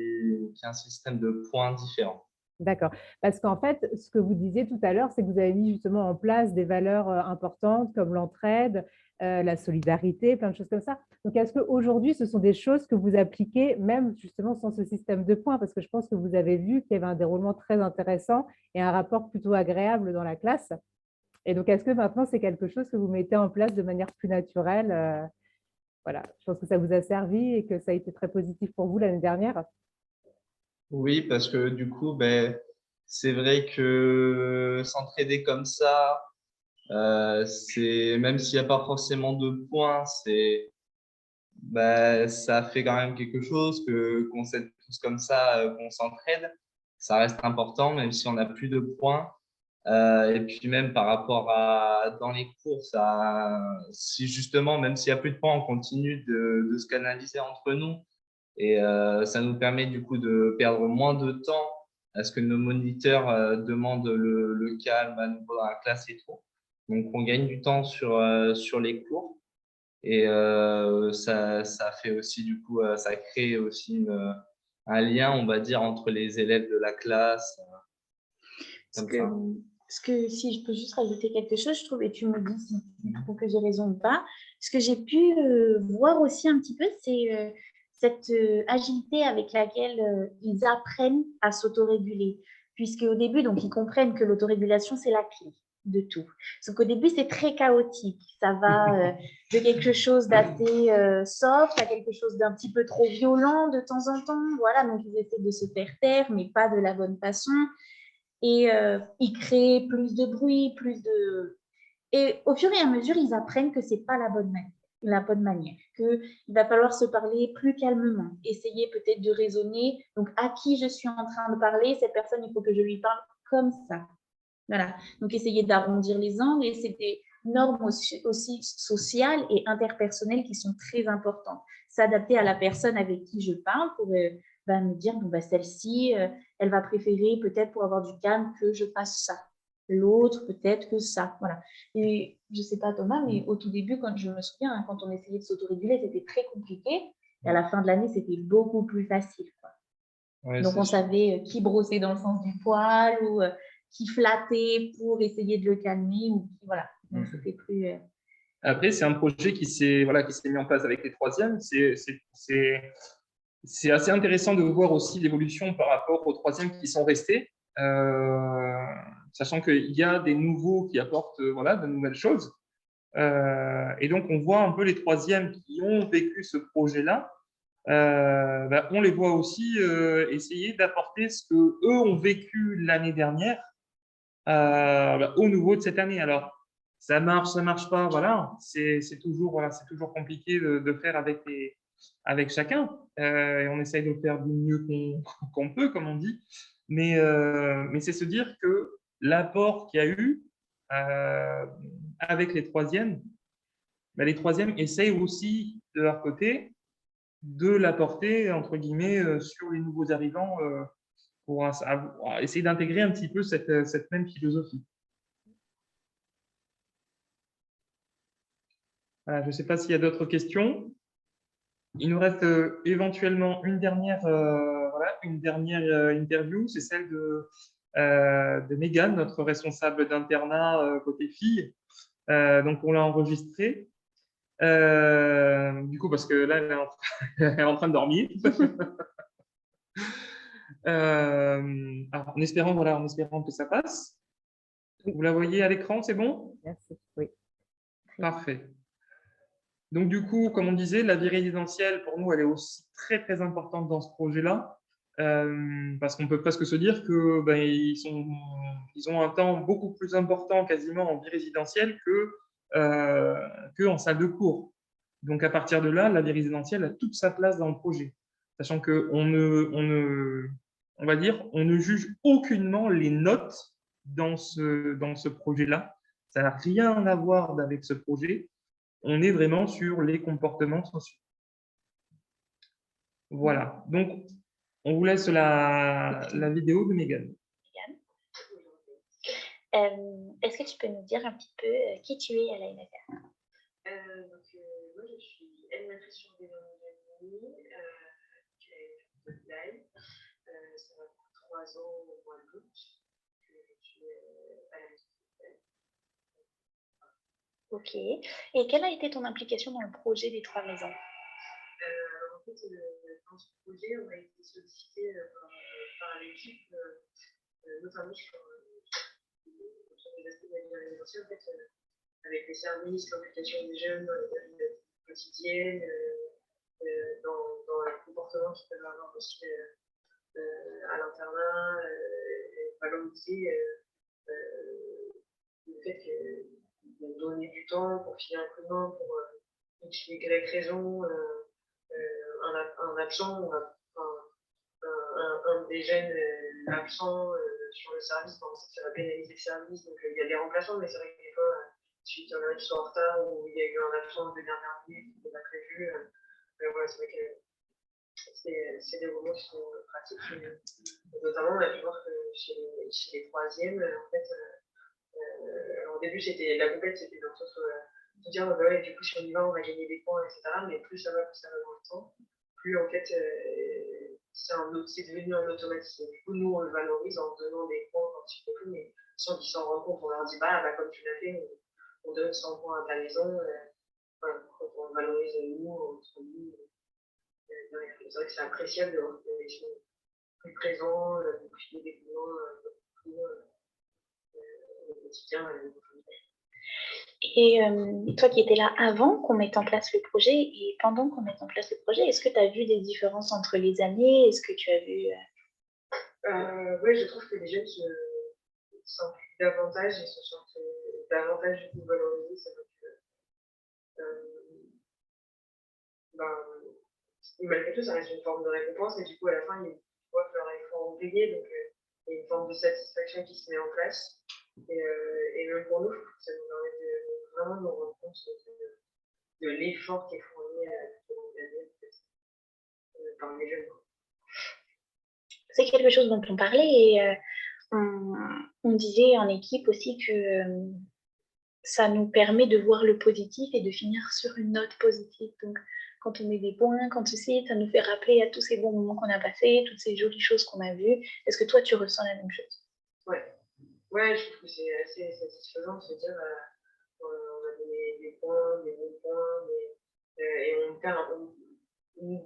a un système de points différent. D'accord. Parce qu'en fait, ce que vous disiez tout à l'heure, c'est que vous avez mis justement en place des valeurs importantes comme l'entraide, la solidarité, plein de choses comme ça. Donc, est-ce qu'aujourd'hui, ce sont des choses que vous appliquez même justement sans ce système de points? Parce que je pense que vous avez vu qu'il y avait un déroulement très intéressant et un rapport plutôt agréable dans la classe. Et donc, est-ce que maintenant, c'est quelque chose que vous mettez en place de manière plus naturelle? Voilà, je pense que ça vous a servi et que ça a été très positif pour vous l'année dernière. Oui, parce que du coup, c'est vrai que s'entraider comme ça, même s'il n'y a pas forcément de points, ça fait quand même quelque chose qu'on s'aide tous comme ça, qu'on s'entraide. Ça reste important, même si on n'a plus de points. Et puis même par rapport à dans les cours, si justement, même s'il n'y a plus de points, on continue de se canaliser entre nous. Et ça nous permet du coup de perdre moins de temps à ce que nos moniteurs demandent le calme à nouveau dans la classe et tout. Donc, on gagne du temps sur les cours. Et ça fait aussi, du coup, ça crée aussi un lien, on va dire, entre les élèves de la classe. Si je peux juste rajouter quelque chose, je trouve, et tu me dis si tu trouves que j'ai raison ou pas, ce que j'ai pu voir aussi un petit peu, c'est cette agilité avec laquelle ils apprennent à s'autoréguler. Puisqu'au début, donc, ils comprennent que l'autorégulation, c'est la clé de tout. Sauf qu'au début, c'est très chaotique. Ça va de quelque chose d'assez soft à quelque chose d'un petit peu trop violent de temps en temps. Voilà, donc ils essaient de se faire taire, mais pas de la bonne façon. Et ils créent plus de bruit, Et au fur et à mesure, ils apprennent que ce n'est pas la bonne manière, qu'il va falloir se parler plus calmement, essayer peut-être de raisonner. Donc, à qui je suis en train de parler, cette personne, il faut que je lui parle comme ça. Voilà. Donc, essayer d'arrondir les angles. Et c'est des normes aussi sociales et interpersonnelles qui sont très importantes. S'adapter à la personne avec qui je parle pour me dire, celle-ci, elle va préférer peut-être pour avoir du calme que je fasse ça. L'autre, peut-être que ça. Voilà. Et je ne sais pas, Thomas, mais au tout début, quand je me souviens, quand on essayait de s'autoréguler, c'était très compliqué. Et à la fin de l'année, c'était beaucoup plus facile. Ouais, donc, on savait qui brosser dans le sens du poil ou qui flattait pour essayer de le calmer. Voilà. Donc, c'était plus… Après, c'est un projet qui s'est mis en place avec les troisièmes. C'est assez intéressant de voir aussi l'évolution par rapport aux troisièmes qui sont restés, sachant qu'il y a des nouveaux qui apportent de nouvelles choses. Et donc, on voit un peu les troisièmes qui ont vécu ce projet-là. On les voit aussi essayer d'apporter ce que eux ont vécu l'année dernière au nouveau de cette année. Alors, ça marche pas, voilà. C'est toujours compliqué de faire avec chacun. Et on essaye de faire du mieux qu'on peut, comme on dit. Mais c'est se dire que l'apport qu'il y a eu avec les troisièmes essayent aussi de leur côté de l'apporter, entre guillemets, sur les nouveaux arrivants pour essayer d'intégrer un petit peu cette même philosophie. Voilà, je ne sais pas s'il y a d'autres questions. Il nous reste éventuellement une dernière interview, c'est celle de Mégane, notre responsable d'internat côté filles. Donc, on l'a enregistrée. Du coup, parce que là, elle est en train de dormir. En espérant que ça passe. Vous la voyez à l'écran, c'est bon? Merci. Oui. Parfait. Donc, du coup, comme on disait, la vie résidentielle, pour nous, elle est aussi très, très importante dans ce projet-là. Parce qu'on peut presque se dire que ils ont un temps beaucoup plus important quasiment en vie résidentielle que en salle de cours. Donc, à partir de là, la vie résidentielle a toute sa place dans le projet. Sachant qu'on on va dire, on ne juge aucunement les notes dans ce projet-là. Ça n'a rien à voir avec ce projet. On est vraiment sur les comportements sociaux. Voilà. Donc, on vous laisse la vidéo de Mégane. Est-ce que tu peux nous dire un petit peu qui tu es à la MFR? Moi, je suis animatrice sur des organisations qui est live. Ça va faire 3 ans au mois d'août que je suis à la MFR. Ok. Et quelle a été ton implication dans le projet des 3 maisons? En fait, dans ce projet, on a été sollicité par l'équipe, notamment sur les aspects de la vie résidentielle, en fait, avec les services, l'implication des jeunes dans les vie quotidienne, dans le comportement qu'ils peuvent avoir aussi à l'internat, valoriser le fait de donner du temps pour filer un coup de main pour X ou Y raison, un absent, un des jeunes absents sur le service, ça va pénaliser le service. Donc il y a des remplaçants, mais c'est vrai que des fois, suite à un qui sont en retard ou il y a eu un absent de dernière minute qui n'était pas prévu, voilà, c'est vrai que c'est des moments qui sont pratiques. Notamment, on a pu voir que chez les troisièmes, en fait, au début, la compète, c'était dans le sens de dire, ouais, du coup, si on y va, on va gagner des points, etc. Mais plus ça va dans le temps, plus en fait, c'est devenu un automatisme. Du coup, nous, on le valorise en donnant des points quand il faut, mais sans qu'ils s'en rendent compte, on leur dit, comme tu l'as fait, on donne 100 points à ta maison. Voilà, quand on valorise nous, entre nous, c'est vrai que c'est appréciable de voir qu'ils sont plus présents, plus des points au quotidien. Et toi qui étais là avant qu'on mette en place le projet et pendant qu'on mette en place le projet, est-ce que tu as vu des différences entre les années? Est-ce que tu as vu… Oui, je trouve que les jeunes s'impliquent davantage et se sentent davantage valorisés. Malgré tout, ça reste une forme de récompense et du coup, à la fin, ils voient que leur effort ont payé, donc il y a une forme de satisfaction qui se met en place. Et même pour nous, ça nous permet de vraiment nous rendre compte de l'effort qui est fourni tout au long de l'année par les jeunes. C'est quelque chose dont on parlait et on disait en équipe aussi que ça nous permet de voir le positif et de finir sur une note positive. Donc, quand on met des points, quand ceci, ça nous fait rappeler à tous ces bons moments qu'on a passés, toutes ces jolies choses qu'on a vues. Est-ce que toi, tu ressens la même chose? Ouais, je trouve que c'est assez satisfaisant de se dire on a donné des points, des bons points, et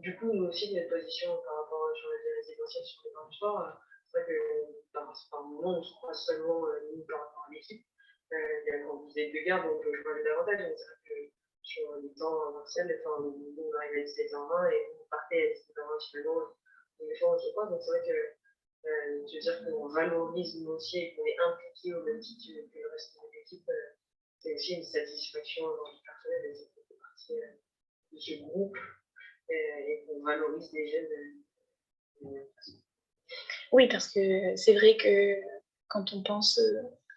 du coup, nous aussi, notre position par rapport sur les résidentiels sur les bancs du sport, c'est vrai que par moment, on se croise seulement nous par rapport à l'équipe. Il y a quand vous êtes de garde, donc je vois davantage. Mais c'est vrai que sur les temps partiels, enfin, nous, on arrive à 17h20 et vous partez à 17h20 finalement. Des fois, on se croise. Donc c'est vrai que je veux dire qu'on valorise nous aussi et qu'on est impliqué au même titre que le reste de l'équipe. C'est aussi une satisfaction personnelle et c'est fait partie de ce groupe et qu'on valorise les jeunes. Oui, parce que c'est vrai que quand on pense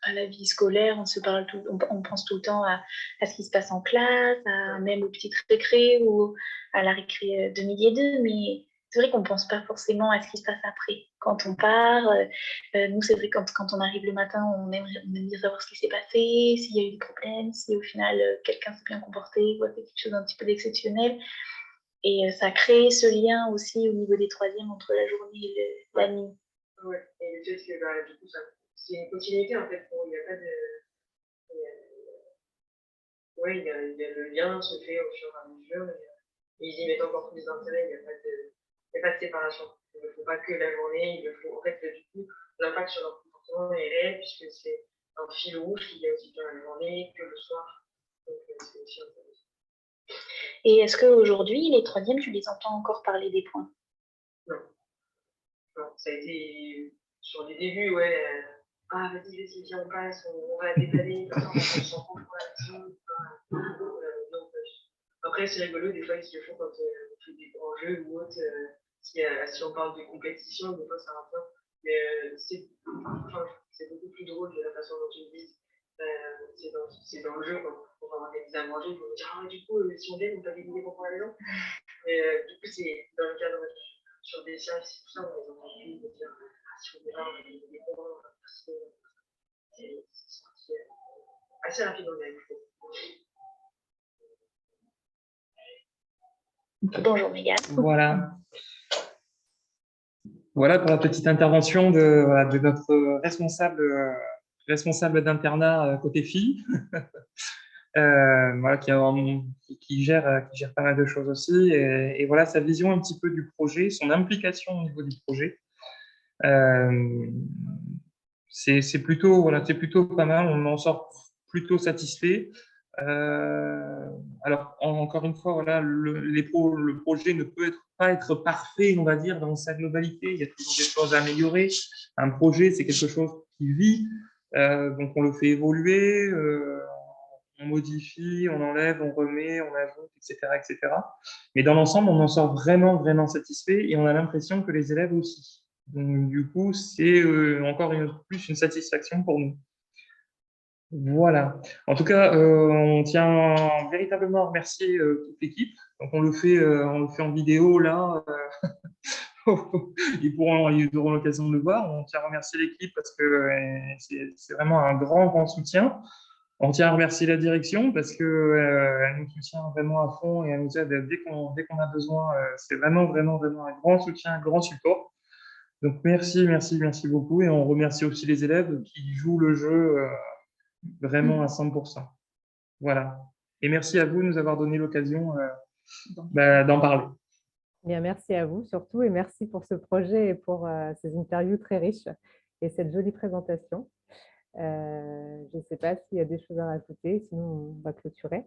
à la vie scolaire, on pense tout le temps à ce qui se passe en classe, même aux petites récré ou à la récré de midi et deux, mais c'est vrai qu'on ne pense pas forcément à ce qui se passe après. Quand on part, nous, c'est vrai, quand on arrive le matin, on aime bien savoir ce qui s'est passé, s'il y a eu des problèmes, si au final, quelqu'un s'est bien comporté ou a fait quelque chose d'un petit peu d'exceptionnel. Et ça crée ce lien aussi au niveau des troisièmes entre la journée et la nuit. Ouais, et le fait que du coup, c'est une continuité en fait. Il n'y a pas de. Ouais, il y a le lien se fait au fur et à mesure. Et ils y mettent encore plus d'intérêt. Il n'y a pas de séparation. Ils ne font pas que la journée. Ils le font. En fait, du coup, l'impact sur leur comportement est réel puisque c'est un fil rouge qu'il y a aussi bien la journée que le soir. Donc, c'est aussi intéressant. Et est-ce qu'aujourd'hui, les troisièmes, tu les entends encore parler des points? Non. Non, ça a été sur les débuts, ouais. Ah, vas-y, viens, on passe, on va dépanner, on s'en prend pour la maison. Après, c'est rigolo, des fois, ils se le font quand on fait des grands jeux ou autre. Si on parle de compétition, des fois, ça va pas. Mais c'est beaucoup plus drôle de la façon dont ils le disent. C'est dans le jeu, quand on va organiser à manger, ils vont dire, ah, du coup, si on vient, on peut gagner pour la maison. Mais du coup, c'est dans le cadre sur des services, tout ça, on les entend plus de dire, ah, si on est là, on a des bons, c'est sorti assez rapidement, il faut. Bonjour Mégane. Voilà pour la petite intervention de notre responsable d'internat côté filles, voilà, qui gère pas mal de choses aussi. Et voilà sa vision un petit peu du projet, son implication au niveau du projet. C'est plutôt pas mal, on en sort plutôt satisfait. Alors encore une fois, voilà, le projet ne peut pas être parfait, on va dire, dans sa globalité. Il y a toujours des choses à améliorer. Un projet, c'est quelque chose qui vit, donc on le fait évoluer, on modifie, on enlève, on remet, on ajoute, etc., etc. Mais dans l'ensemble, on en sort vraiment, vraiment satisfait et on a l'impression que les élèves aussi. Donc, du coup, c'est encore plus une satisfaction pour nous. Voilà. En tout cas, on tient véritablement à remercier toute l'équipe. Donc, on le fait en vidéo là. Ils auront l'occasion de le voir. On tient à remercier l'équipe parce que c'est vraiment un grand, grand soutien. On tient à remercier la direction parce que elle nous soutient vraiment à fond et elle nous aide dès qu'on a besoin. C'est vraiment, vraiment, vraiment un grand soutien, un grand support. Donc, merci, merci, merci beaucoup. Et on remercie aussi les élèves qui jouent le jeu vraiment à 100%. Voilà. Et merci à vous de nous avoir donné l'occasion d'en parler. Bien, merci à vous surtout et merci pour ce projet et pour ces interviews très riches et cette jolie présentation. Je ne sais pas s'il y a des choses à rajouter, sinon on va clôturer.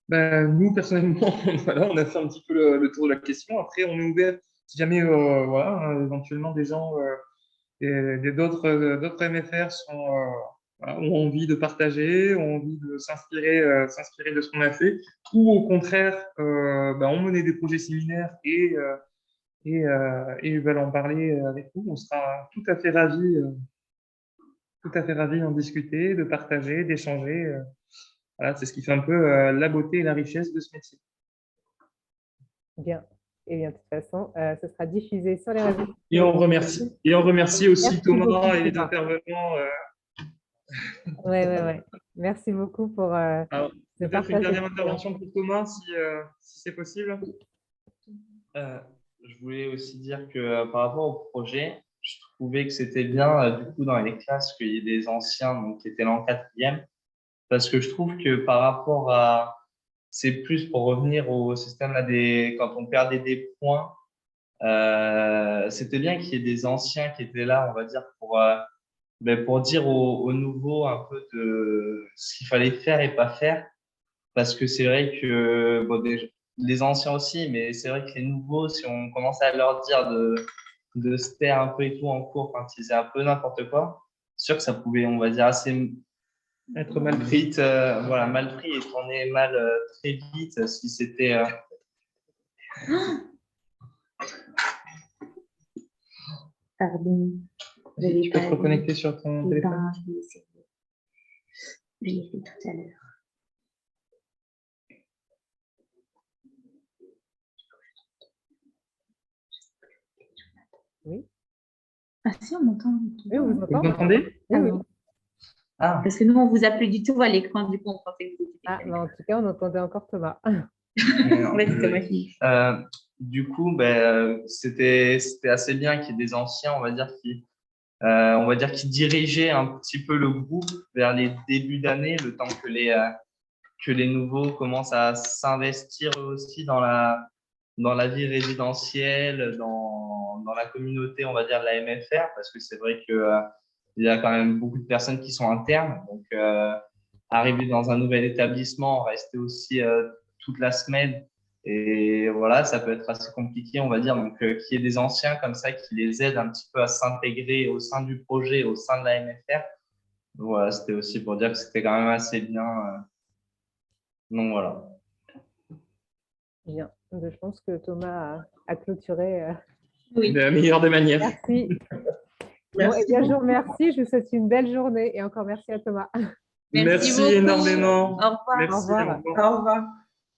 Nous, personnellement, voilà, on a fait un petit peu le tour de la question. Après, on est ouvert si jamais voilà, éventuellement des gens, d'autres MFR voilà, ont envie de partager, ont envie de s'inspirer de ce qu'on a fait, ou au contraire, ont mené des projets similaires et veulent en parler avec nous. On sera tout à fait ravis d'en discuter, de partager, d'échanger. Voilà, c'est ce qui fait un peu la beauté et la richesse de ce métier. Bien. Et bien, de toute façon, ce sera diffusé sur les réseaux. Et on remercie aussi Merci Thomas beaucoup, et les Thomas. intervenants. Ouais. Merci beaucoup pour ce Peut-être partage. une dernière intervention pour Thomas, si c'est possible. Je voulais aussi dire que par rapport au projet, je trouvais que c'était bien, du coup, dans les classes, qu'il y ait des anciens donc, qui étaient là en quatrième, parce que je trouve que par rapport à… C'est plus pour revenir au système là, quand on perdait des points, c'était bien qu'il y ait des anciens qui étaient là, on va dire, ben, pour dire aux nouveaux un peu de ce qu'il fallait faire et pas faire. Parce que c'est vrai que bon, les anciens aussi, mais c'est vrai que les nouveaux, si on commençait à leur dire de se taire un peu et tout en cours quand ils faisaient un peu n'importe quoi, c'est sûr que ça pouvait, on va dire, assez Être mal pris. vite, voilà, mal pris et tourner mal très vite si c'était. Pardon. Tu peux te reconnecter sur ton téléphone. Je vais essayer. Je l'ai fait tout à l'heure. Oui. Ah si, on m'entend. Oui, on vous Vous entend. m'entendez? Oui, oui. Ah, Parce que nous, on ne vous a plus du tout à l'écran, du coup, on pensait que vous étiez. Ah, en tout cas, on entendait encore Thomas. Ouais, c'était moi qui. du coup, ben, c'était assez bien qu'il y ait des anciens, on va dire, qui dirigeaient un petit peu le groupe vers les débuts d'année, le temps que les nouveaux commencent à s'investir eux aussi dans la vie résidentielle, dans la communauté, on va dire, de la MFR, parce que c'est vrai que il y a quand même beaucoup de personnes qui sont internes. Donc, arriver dans un nouvel établissement, rester aussi toute la semaine, et voilà, ça peut être assez compliqué, on va dire. Donc, qu'il y ait des anciens comme ça qui les aident un petit peu à s'intégrer au sein du projet, au sein de la MFR. Voilà, c'était aussi pour dire que c'était quand même assez bien. Donc, voilà. Bien. Je pense que Thomas a clôturé. Oui. De la meilleure des manières. Merci. Bon, Merci eh bien, je vous beaucoup. remercie. Je vous souhaite une belle journée et encore merci à Thomas. Merci beaucoup. énormément. Au revoir. Merci, Au revoir. au revoir. Au revoir.